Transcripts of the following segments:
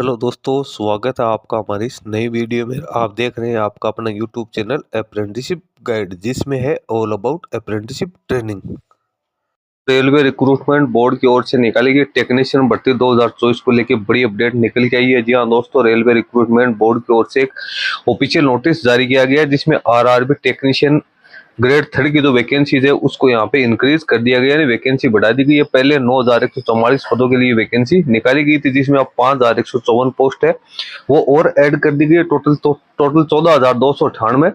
Hello दोस्तों, स्वागत है आपका हमारी इस नई वीडियो में। आप देख रहे हैं आपका अपना यूट्यूब चैनल अप्रेंटिसशिप गाइड, जिसमें है all about apprenticeship training. Railway recruitment board की ओर से निकाली गई टेक्नीशियन भर्ती 2024 को लेकर बड़ी अपडेट निकल के आई है। जी हाँ दोस्तों, रेलवे रिक्रूटमेंट बोर्ड की ओर से एक ऑफिशियल नोटिस जारी किया गया है, जिसमें आरआरबी टेक्नीशियन ग्रेड 3 की जो वैकेंसीज है उसको यहाँ पे इंक्रीज कर दिया गया है, वैकेंसी बढ़ा दी गई है। पहले 9,144 पदों के लिए वैकेंसी निकाली गई थी, जिसमें अब 5,154 पोस्ट है वो और ऐड कर दी गई है। टोटल 14,298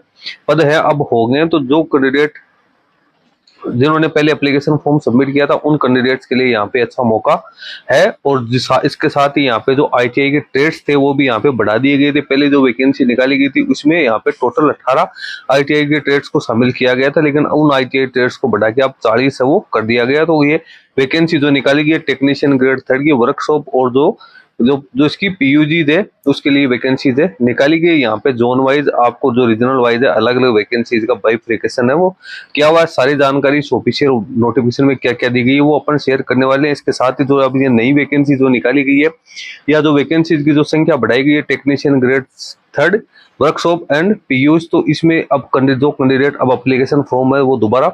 पद है अब हो गए। तो जो कैंडिडेट जिन्होंने पहले एप्लीकेशन फॉर्म सबमिट किया था उन कैंडिडेट्स के लिए यहाँ पे अच्छा मौका है। और इसके साथ ही यहाँ पे जो आईटीआई के ट्रेड्स थे वो भी यहाँ पे बढ़ा दिए गए थे। पहले जो वैकेंसी निकाली गई थी उसमें यहाँ पे टोटल 18 आईटीआई के ट्रेड्स को शामिल किया गया था, लेकिन उन आईटीआई ट्रेड्स को बढ़ा के अब 40 है वो कर दिया गया। तो ये वैकेंसी जो निकाली गई है टेक्नीशियन ग्रेड 3 की वर्कशॉप और जो जो जो इसकी पीयूजी है उसके लिए वैकेंसी है निकाली गई। यहाँ पे जोन वाइज आपको जो रीजनल वाइज है अलग अलग वैकेंसीज का बाइफरकेशन है वो क्या हुआ है, सारी जानकारी इस ऑफिशियल नोटिफिकेशन में क्या क्या दी गई है वो अपन शेयर करने वाले हैं। इसके साथ ही जो अब ये नई वैकेंसी जो निकाली गई है या जो वैकेंसीज की जो संख्या बढ़ाई गई है technician grade 3 workshop and PUs, तो इसमें अब जो कैंडिडेट अब एप्लीकेशन फॉर्म है वो दोबारा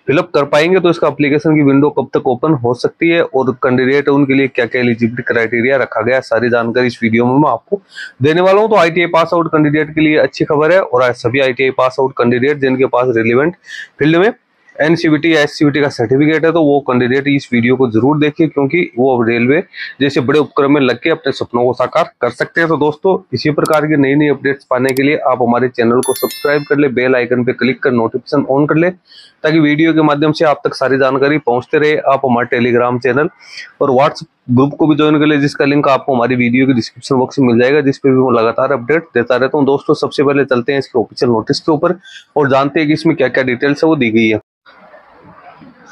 फिलअप कर पाएंगे। तो इसका एप्लीकेशन की विंडो कब तक ओपन हो सकती है और कैंडिडेट उनके लिए क्या क्या एलिजिबिलिटी क्राइटेरिया रखा गया है, सारी जानकारी इस वीडियो में मैं आपको देने वाला हूं। तो आईटीआई पास आउट कैंडिडेट के लिए अच्छी खबर है और सभी आईटीआई पास आउट कैंडिडेट जिनके पास रिलेवेंट फील्ड में एनसीवीटी या एससीवीटी का सर्टिफिकेट है तो वो कैंडिडेट इस वीडियो को जरूर देखिए, क्योंकि वो रेलवे जैसे बड़े उपक्रम में लग के अपने सपनों को साकार कर सकते हैं। तो दोस्तों, इसी प्रकार की नई नई अपडेट्स पाने के लिए आप हमारे चैनल को सब्सक्राइब कर ले, बेल आइकन पे क्लिक कर नोटिफिकेशन ऑन कर ले, ताकि वीडियो के माध्यम से आप तक सारी जानकारी पहुंचते रहे। आप हमारे टेलीग्राम चैनल और व्हाट्सएप ग्रुप को भी ज्वाइन कर ले, जिसका लिंक आपको हमारी वीडियो के डिस्क्रिप्शन बॉक्स में मिल जाएगा, जिसपे भी मैं लगातार अपडेट देता रहता हूं। दोस्तों, सबसे पहले चलते हैं इसके ऑफिशियल नोटिस के ऊपर और जानते हैं कि इसमें क्या क्या डिटेल्स है वो दी गई है।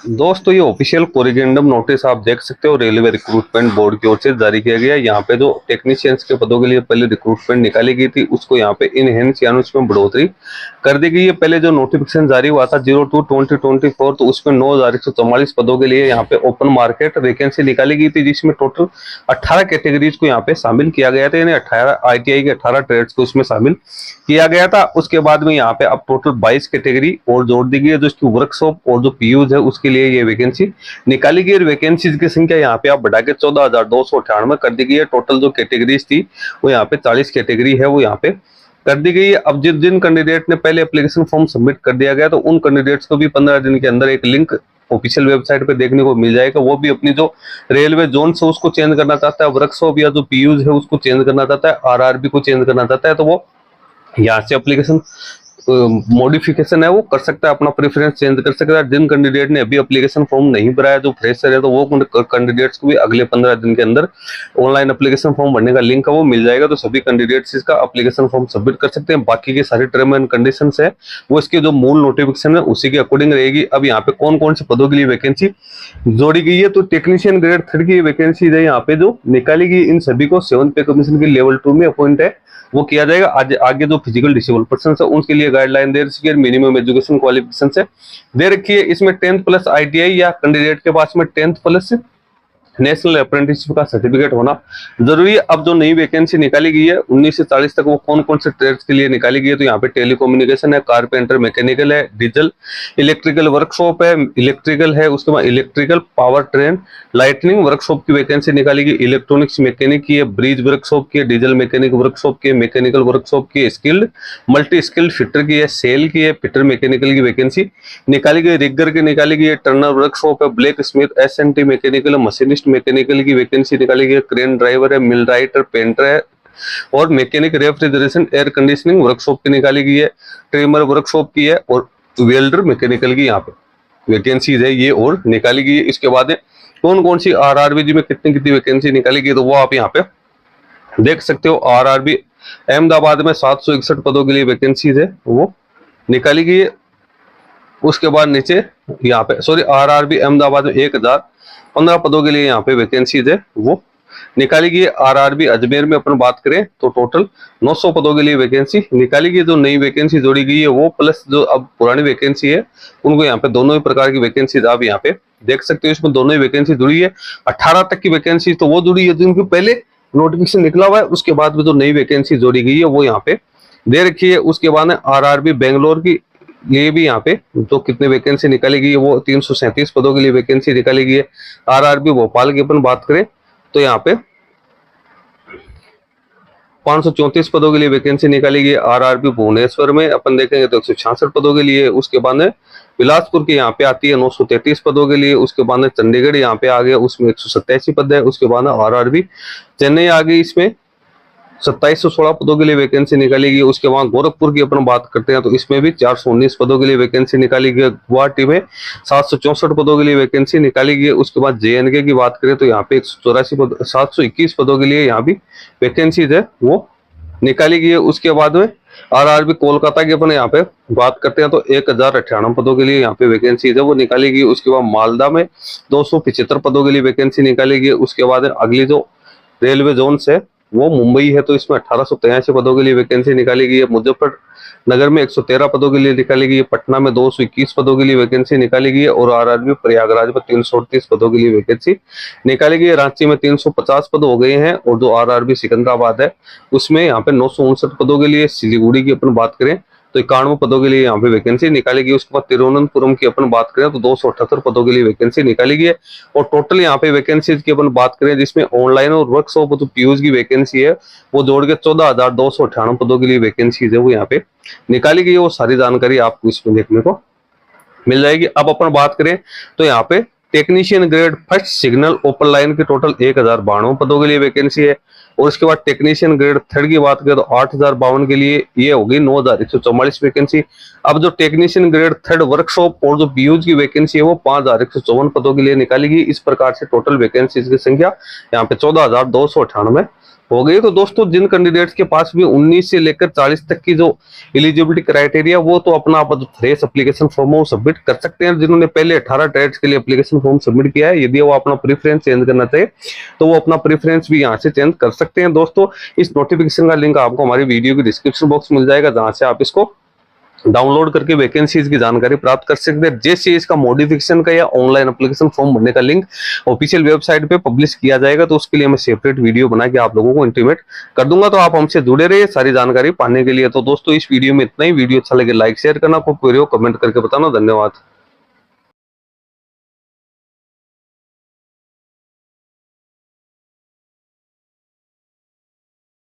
दोस्तों, ये ऑफिशियल कोरिजेंडम नोटिस आप देख सकते हो रेलवे रिक्रूटमेंट बोर्ड की ओर से जारी किया गया है। यहाँ पे जो टेक्नीशियंस के पदों के लिए पहले रिक्रूटमेंट निकाली गई थी उसको यहाँ पे इनहेंस यानी उसमें बढ़ोतरी कर दी गई है। पहले जो नोटिफिकेशन जारी हुआ था 02/2024 तो उसमें 9,144 पदों के लिए यहाँ पे ओपन मार्केट वैकेंसी निकाली गई थी, जिसमें टोटल 18 कैटेगरीज को यहाँ पे शामिल किया गया था, यानी 18 आईटीआई के 18 ट्रेड्स को इसमें शामिल किया गया था। उसके बाद में यहाँ पे अब टोटल 22 कैटेगरी और जोड़ दी गई है, जो इसकी वर्कशॉप और जो पीयूज है उसके लिए ये वैकेंसी निकाली गई। वैकेंसीज की संख्या यहाँ पे आप बढ़ा के 14,298 कर दी गई है। टोटल जो कैटेगरीज थी वो यहाँ पे 40 कैटेगरी है वो यहाँ पे कर दी गई है। अब जिन कैंडिडेट ने पहले एप्लीकेशन फॉर्म सबमिट कर दिया गया तो उन कैंडिडेट्स को भी 15 दिन के अंदर एक लिंक ऑफिशियल वेबसाइट पे देखने को मिल जाएगा। वो भी अपनी जो रेलवे जोन से उसको चेंज करना चाहता है, वर्कशॉप या जो पीयूज है उसको चेंज करना चाहता है, आरआरबी को चेंज करना चाहता है, तो वो यहाँ से एप्लीकेशन मॉडिफिकेशन है वो कर सकता है, अपना प्रेफरेंस चेंज कर सकता है। जिन कैंडिडेट ने अभी एप्लीकेशन फॉर्म नहीं भरा है, जो फ्रेशर है, तो वो कैंडिडेट्स को भी अगले 15 दिन के अंदर ऑनलाइन एप्लीकेशन फॉर्म भरने का लिंक है वो मिल जाएगा। तो सभी कैंडिडेट्स इसका एप्लीकेशन फॉर्म सबमिट कर सकते हैं। बाकी के सारे टर्म एंड कंडीशंस है वो इसके जो मूल नोटिफिकेशन है उसी के अकॉर्डिंग रहेगी। अब यहाँ पे कौन कौन से पदों के लिए वैकेंसी जोड़ी गई है, तो टेक्नीशियन ग्रेड 3 की वैकेंसी है यहाँ पे जो निकाली गई, इन सभी को 7th पे कमीशन के लेवल 2 में अपॉइंट है वो किया जाएगा। आगे जो फिजिकल डिसेबल पर्सन है उनके लिए गाइडलाइन दे रखी है, मिनिमम एजुकेशन क्वालिफिकेशन से दे रखी है। इसमें 10th प्लस आईटीआई या कैंडिडेट के पास में 10th प्लस नेशनल अप्रेंटिसशिप का सर्टिफिकेट होना जरूरी है। अब जो नई वैकेंसी निकाली गई है 19 से 40 तक, वो कौन कौन से ट्रेड्स के लिए निकाली गई है, तो यहाँ पे टेलीकम्युनिकेशन है, कारपेंटर मैकेनिकल है, डीजल इलेक्ट्रिकल वर्कशॉप है, इलेक्ट्रिकल है, उसके बाद electrical power train lightning workshop की वैकेंसी निकाली गई, इलेक्ट्रॉनिक्स मैकेनिक की है, ब्रिज वर्कशॉप की है, डीजल मैकेनिक वर्कशॉप की है, मैकेनिकल वर्कशॉप की है, स्किल्ड मल्टी स्किल्ड फिटर की है, सेल की है, फिटर मैकेनिकल की वैकेंसी निकाली गई, रिगर की निकाली गई है, टर्नर वर्कशॉप है, black Smith SNT mechanical, machinist mechanical की वैकेंसी निकाली गई है, क्रेन ड्राइवर है, मिल राइटर पेंटर है और mechanic refrigeration air conditioning workshop की निकाली गई है, ट्रिमर वर्कशॉप की है और वेल्डर मैकेनिकल की यहाँ पे वैकेंसीज है ये और निकाली गई है। इसके बाद कौन कौन सी आरआरबी में कितनी कितनी वैकेंसी निकाली गई तो वो आप यहाँ पे देख सकते हो। आरआरबी अहमदाबाद में 761 पदों के लिए वैकेंसीज है वो निकाली गई है। उसके बाद नीचे यहाँ पे आरआरबी अहमदाबाद में 1015 पदों के लिए यहाँ पे वैकेंसीज है वो निकाली गई। आरआरबी अजमेर में अपन बात करें तो टोटल 900 पदों के लिए वैकेंसी निकाली गई। जो नई वैकेंसी जोड़ी गई है वो प्लस जो अब पुरानी वैकेंसी है उनको यहाँ पे दोनों ही प्रकार की वैकेंसी आप यहाँ पे देख सकते हो। इसमें दोनों ही वैकेंसी जुड़ी है। 18 तक की वैकेंसी तो वो जुड़ी है जिनको पहले नोटिफिकेशन निकला हुआ है, उसके बाद में जो नई वैकेंसी जोड़ी गई है वो यहाँ पे दे रखी है। उसके बाद में आरआरबी बेंगलोर की लिए भी यहाँ पे जो कितने वैकेंसी निकाली गई है वो 337 पदों के लिए वैकेंसी निकाली गई है। आरआरबी भोपाल की अपन बात करें तो यहाँ पे 534 पदों के लिए वैकेंसी निकाली गई। आरआरबी भुवनेश्वर में अपन देखेंगे तो 166 पदों के लिए। उसके बाद में बिलासपुर की यहाँ पे आती है 933 पदों के लिए। उसके बाद में चंडीगढ़ यहाँ पे आ गया, उसमें 187 पद है। उसके बाद में आरआरबी चेन्नई आ गई, इसमें 2716 पदों के लिए वैकेंसी निकाली गई। उसके बाद गोरखपुर की अपन बात करते हैं तो इसमें भी 419 पदों के लिए वैकेंसी निकाली गई। गुवाहाटी में 764 पदों के लिए वैकेंसी निकाली गई। उसके बाद जेएनके की बात करें तो यहाँ पे 721 पदों के लिए यहाँ भी वैकेंसीज है वो निकाली गई है। उसके बाद में आरआरबी कोलकाता की अपन यहाँ पे बात करते हैं तो 1098 पदों के लिए यहाँ पे वैकेंसी है वो निकाली गई। उसके बाद मालदा में 275 पदों के लिए वैकेंसी निकाली गई। उसके बाद अगली जो रेलवे जोन है वो मुंबई है, तो इसमें 1883 पदों के लिए वैकेंसी निकाली गई है। मुजफ्फरनगर में 113 पदों के लिए निकाली गई है। पटना में 221 पदों के लिए वैकेंसी निकाली गई है। और आरआरबी प्रयागराज में 338 पदों के लिए वैकेंसी निकाली गई है। रांची में 350 पद हो गए हैं। और जो आरआरबी सिकंदराबाद है उसमें यहाँ पे 959 पदों के लिए। सिलीगुड़ी की अपन बात करें तो 91 पदों के लिए यहाँ पे वैकेंसी निकाली गई। उसके बाद तिरुवनंतपुरम की अपन बात करें तो 278 पदों के लिए वैकेंसी निकाली गई है। और टोटल यहाँ पे वैकेंसीज की अपन बात करें जिसमें ऑनलाइन और वर्कशॉप तो पीयूष की वैकेंसी है वो जोड़ के 14,298 पदों के लिए वैकेंसीज है वो यहाँ पे निकाली गई है। वो सारी जानकारी आपको इसमें देखने को मिल जाएगी। अब अपन बात करें तो यहाँ पे technician grade first signal open line की टोटल 1092 पदों के लिए वैकेंसी है। और उसके बाद टेक्नीशियन ग्रेड थर्ड की बात करें तो 8052 के लिए ये होगी 9144 वैकेंसी। अब जो टेक्नीशियन ग्रेड थर्ड वर्कशॉप और जो पीयूष की वैकेंसी है वो 5154 पदों के लिए निकाली गई। इस प्रकार से टोटल वैकेंसी की संख्या यहाँ पे 14,298 हो गई। तो दोस्तों जिन कैंडिडेट्स के पास भी 19 से लेकर 40 तक की जो एलिजिबिलिटी क्राइटेरिया वो तो अपना आप फ्रेश एप्लीकेशन फॉर्म वो सबमिट कर सकते हैं। जिन्होंने पहले 18 ट्रेड्स के लिए एप्लीकेशन फॉर्म सबमिट किया है, यदि वो अपना प्रेफरेंस चेंज करना चाहे तो वो अपना प्रेफरेंस भी यहाँ से चेंज कर सकते हैं। दोस्तों इस नोटिफिकेशन का लिंक आपको हमारी वीडियो की डिस्क्रिप्शन बॉक्स मिल जाएगा, जहां से आप इसको डाउनलोड करके वैकेंसीज की जानकारी प्राप्त कर सकते हैं। जैसे इसका मॉडिफिकेशन का या ऑनलाइन एप्लीकेशन फॉर्म भरने का लिंक ऑफिशियल वेबसाइट पे पब्लिश किया जाएगा तो उसके लिए मैं सेपरेट वीडियो बना के आप लोगों को इंटीमेट कर दूंगा। तो आप हमसे जुड़े रहिए सारी जानकारी पाने के लिए। तो दोस्तों इस वीडियो में इतना ही। वीडियो अच्छा लगे लाइक शेयर करना, कोई कमेंट करके बताना। धन्यवाद।